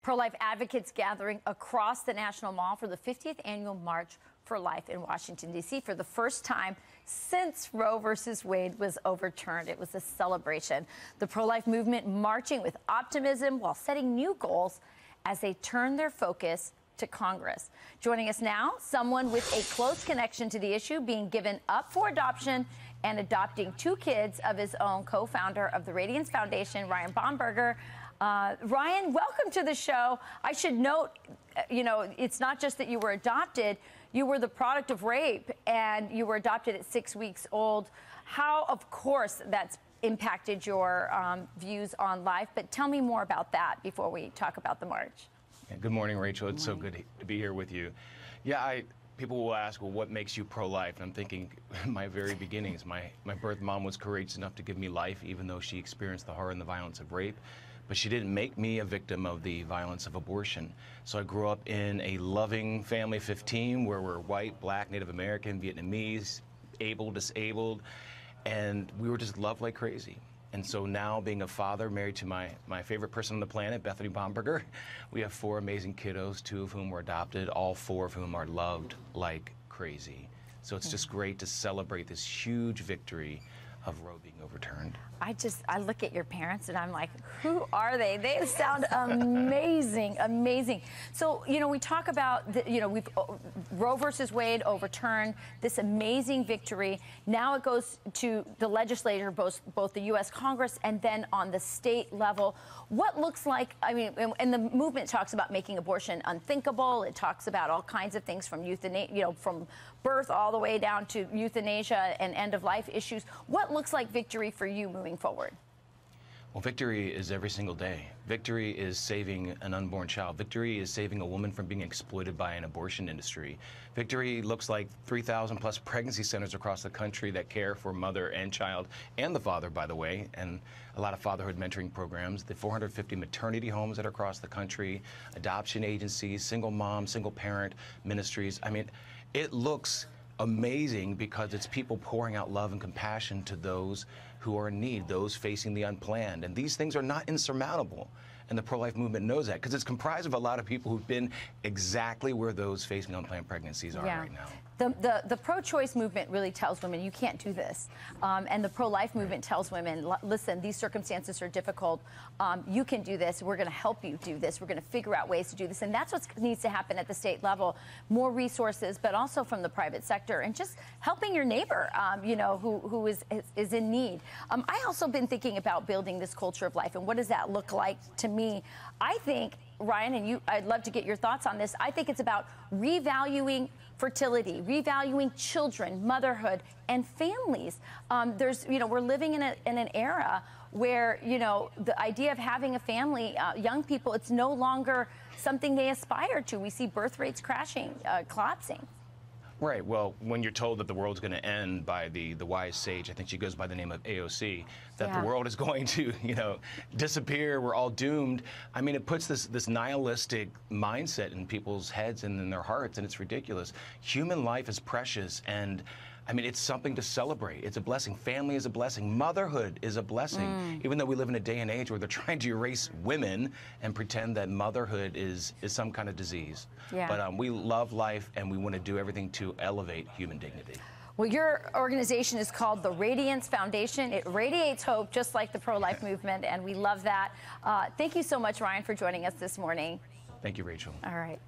Pro-life advocates gathering across the National Mall for the 50th Annual March for Life in Washington, D.C. for the first time since Roe versus Wade was overturned. It was a celebration. The pro-life movement marching with optimism while setting new goals as they turn their focus to Congress. Joining us now, someone with a close connection to the issue, being given up for adoption and adopting two kids of his own, co-founder of the Radiance Foundation, Ryan Bomberger. Ryan, welcome to the show. I should note, it's not just that you were adopted, you were the product of rape, and you were adopted at 6 weeks old. How, of course, that's impacted your views on life, but tell me more about that before we talk about the march. Yeah, good morning, Rachel. It's so good to be here with you. Yeah, people will ask, well, what makes you pro-life? And I'm thinking, my very beginnings, my birth mom was courageous enough to give me life, even though she experienced the horror and the violence of rape. But she didn't make me a victim of the violence of abortion. So I grew up in a loving family of 15 where we're white, black, Native American, Vietnamese, able, disabled, and we were just loved like crazy. And so now, being a father, married to my favorite person on the planet, Bethany Bomberger, we have 4 amazing kiddos, 2 of whom were adopted, all 4 of whom are loved like crazy. So it's just great to celebrate this huge victory of Roe being overturned. I look at your parents and I'm like, who are they? They sound amazing, amazing. So, we talk about, Roe versus Wade overturned, this amazing victory. Now it goes to the legislature, both the U.S. Congress and then on the state level. What looks like, and the movement talks about making abortion unthinkable. It talks about all kinds of things from from birth all the way down to euthanasia and end-of-life issues. What looks like victory for you moving forward? Well, victory is every single day. Victory is saving an unborn child. Victory is saving a woman from being exploited by an abortion industry. Victory looks like 3,000 plus pregnancy centers across the country that care for mother and child, and the father, by the way, and a lot of fatherhood mentoring programs, the 450 maternity homes that are across the country, adoption agencies, single mom, single parent ministries. It looks amazing because it's people pouring out love and compassion to those who are in need, those facing the unplanned. And these things are not insurmountable. And the pro-life movement knows that because it's comprised of a lot of people who've been exactly where those facing unplanned pregnancies are right now. The pro-choice movement really tells women you can't do this. And the pro-life movement tells women, listen, these circumstances are difficult. You can do this. We're going to help you do this. We're going to figure out ways to do this. And that's what needs to happen at the state level. More resources, but also from the private sector, and just helping your neighbor, who is in need. I also been thinking about building this culture of life, and what does that look like to me? I think, Ryan, and I'd love to get your thoughts on this. I think it's about revaluing fertility, revaluing children, motherhood, and families. We're living in an era where, the idea of having a family, young people, it's no longer something they aspire to. We see birth rates crashing, collapsing. Right. Well, when you're told that the world's going to end by the wise sage, I think she goes by the name of AOC, that the world is going to, disappear, we're all doomed. It puts this nihilistic mindset in people's heads and in their hearts, and it's ridiculous. Human life is precious, and it's something to celebrate. It's a blessing. Family is a blessing. Motherhood is a blessing. Even though we live in a day and age where they're trying to erase women and pretend that motherhood is some kind of disease. Yeah. But we love life, and we want to do everything to elevate human dignity. Well, your organization is called the Radiance Foundation. It radiates hope, just like the pro-life movement, and we love that. Thank you so much, Ryan, for joining us this morning. Thank you, Rachel. All right.